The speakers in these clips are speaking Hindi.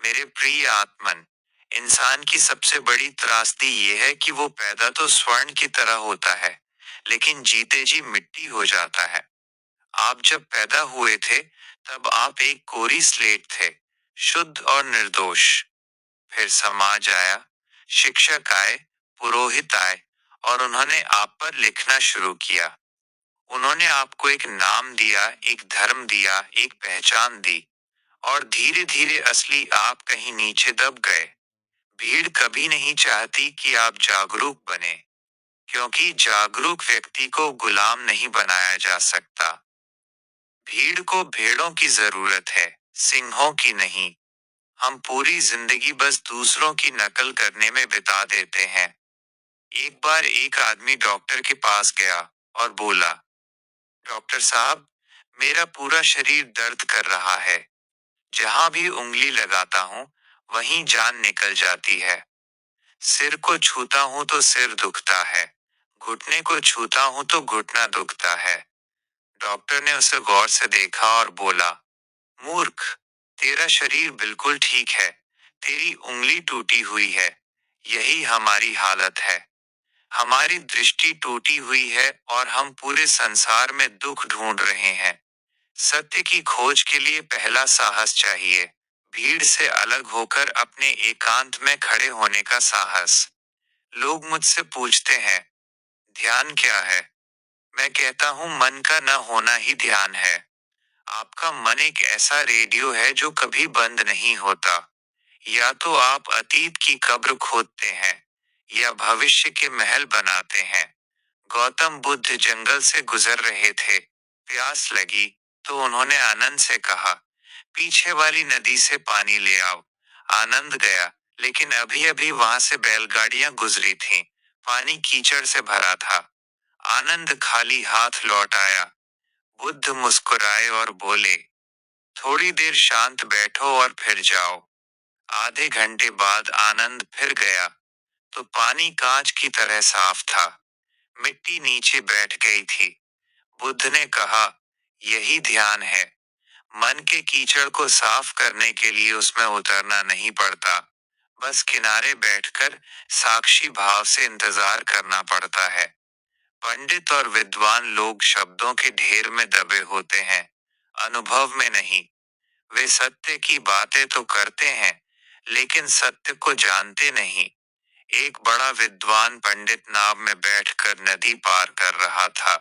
मेरे प्रिय आत्मन, इंसान की सबसे बड़ी त्रासदी ये है कि वो पैदा तो स्वर्ण की तरह होता है, लेकिन जीते जी मिट्टी हो जाता है। आप जब पैदा हुए थे, तब आप एक कोरी स्लेट थे, शुद्ध और निर्दोष। फिर समाज आया, शिक्षक आए, पुरोहित आए, और उन्होंने आप पर लिखना शुरू किया। उन्होंने आपको एक नाम दिया, एक धर्म दिया, एक पहचान दी, और धीरे धीरे असली आप कहीं नीचे दब गए। भीड़ कभी नहीं चाहती कि आप जागरूक बने, क्योंकि जागरूक व्यक्ति को गुलाम नहीं बनाया जा सकता। भीड़ को भेड़ों की जरूरत है, सिंहों की नहीं। हम पूरी जिंदगी बस दूसरों की नकल करने में बिता देते हैं। एक बार एक आदमी डॉक्टर के पास गया और बोला, डॉक्टर साहब, मेरा पूरा शरीर दर्द कर रहा है। जहां भी उंगली लगाता हूँ, वहीं जान निकल जाती है। सिर को छूता हूँ तो सिर दुखता है, घुटने को छूता हूँ तो घुटना दुखता है। डॉक्टर ने उसे गौर से देखा और बोला, मूर्ख, तेरा शरीर बिल्कुल ठीक है, तेरी उंगली टूटी हुई है। यही हमारी हालत है। हमारी दृष्टि टूटी हुई है और हम पूरे संसार में दुख ढूंढ रहे हैं। सत्य की खोज के लिए पहला साहस चाहिए, भीड़ से अलग होकर अपने एकांत में खड़े होने का साहस। लोग मुझसे पूछते हैं, ध्यान क्या है? मैं कहता हूँ, मन का न होना ही ध्यान है। आपका मन एक ऐसा रेडियो है जो कभी बंद नहीं होता। या तो आप अतीत की कब्र खोदते हैं, या भविष्य के महल बनाते हैं। गौतम बुद्ध जंगल से गुजर रहे थे, प्यास लगी, तो उन्होंने आनंद से कहा, पीछे वाली नदी से पानी ले आओ। आनंद गया, लेकिन अभी अभी वहां से बैलगाड़ियां गुजरी थीं, पानी कीचड़ से भरा था। आनंद खाली हाथ लौट आया। बुद्ध मुस्कुराए और बोले, थोड़ी देर शांत बैठो और फिर जाओ। आधे घंटे बाद आनंद फिर गया, तो पानी कांच की तरह साफ था। मिट्टी नीचे बैठ गई थी। बुद्ध ने कहा, यही ध्यान है। मन के कीचड़ को साफ करने के लिए उसमें उतरना नहीं पड़ता, बस किनारे बैठकर साक्षी भाव से इंतजार करना पड़ता है। पंडित और विद्वान लोग शब्दों के ढेर में दबे होते हैं, अनुभव में नहीं। वे सत्य की बातें तो करते हैं, लेकिन सत्य को जानते नहीं। एक बड़ा विद्वान पंडित नाव में बैठकर नदी पार कर रहा था।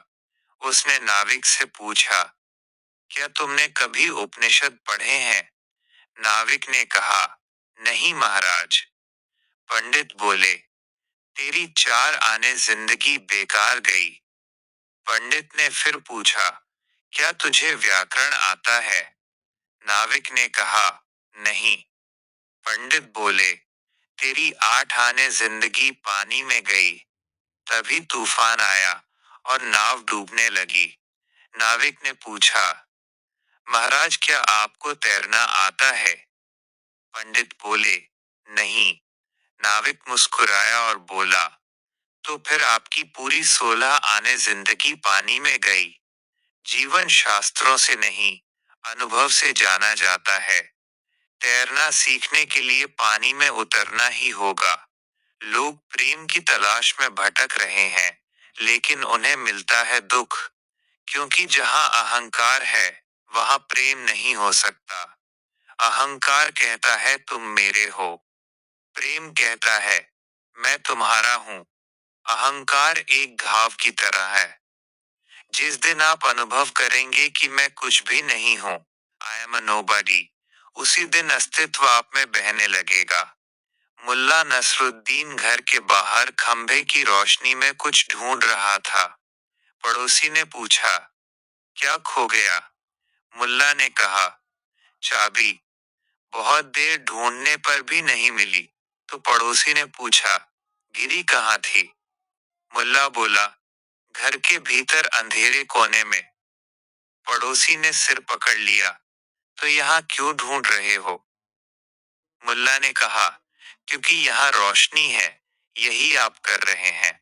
उसने नाविक से पूछा, क्या तुमने कभी उपनिषद पढ़े हैं? नाविक ने कहा, नहीं महाराज। पंडित बोले, तेरी 4 आने जिंदगी बेकार गई। पंडित ने फिर पूछा, क्या तुझे व्याकरण आता है? नाविक ने कहा, नहीं। पंडित बोले, तेरी 8 आने जिंदगी पानी में गई। तभी तूफान आया और नाव डूबने लगी। नाविक ने पूछा, महाराज, क्या आपको तैरना आता है? पंडित बोले, नहीं। नाविक मुस्कुराया और बोला, तो फिर आपकी पूरी 16 आने जिंदगी पानी में गई। जीवन शास्त्रों से नहीं, अनुभव से जाना जाता है। तैरना सीखने के लिए पानी में उतरना ही होगा। लोग प्रेम की तलाश में भटक रहे हैं, लेकिन उन्हें मिलता है दुख, क्योंकि जहां अहंकार है, वहां प्रेम नहीं हो सकता। अहंकार कहता है तुम मेरे हो, प्रेम कहता है मैं तुम्हारा हूं। अहंकार एक घाव की तरह है। जिस दिन आप अनुभव करेंगे कि मैं कुछ भी नहीं हूं, आई एम अ नोबडी, उसी दिन अस्तित्व आप में बहने लगेगा। मुल्ला नसरुद्दीन घर के बाहर खंभे की रोशनी में कुछ ढूंढ रहा था। पड़ोसी ने पूछा, क्या खो गया? मुल्ला ने कहा, चाबी। बहुत देर ढूंढने पर भी नहीं मिली, तो पड़ोसी ने पूछा, गिरी कहाँ थी? मुल्ला बोला, घर के भीतर अंधेरे कोने में। पड़ोसी ने सिर पकड़ लिया, तो यहाँ क्यों ढूंढ रहे हो? मुल्ला ने कहा, क्योंकि यहाँ रोशनी है, यही आप कर रहे हैं।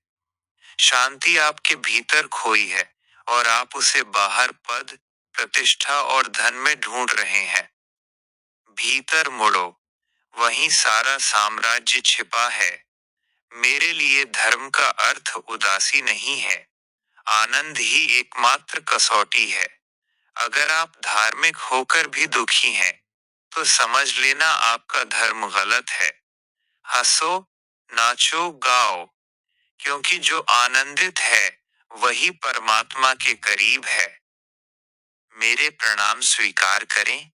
शांति आपके भीतर खोई है, और आप उसे बाहर पद, प्रतिष्ठा और धन में ढूंढ रहे हैं। भीतर मुड़ो, वहीं सारा साम्राज्य छिपा है। मेरे लिए धर्म का अर्थ उदासी नहीं है, आनंद ही एकमात्र कसौटी है। अगर आप धार्मिक होकर भी दुखी हैं, तो समझ लेना आपका धर्म गलत है। हंसो, नाचो, गाओ, क्योंकि जो आनंदित है वही परमात्मा के करीब है। मेरे प्रणाम स्वीकार करें।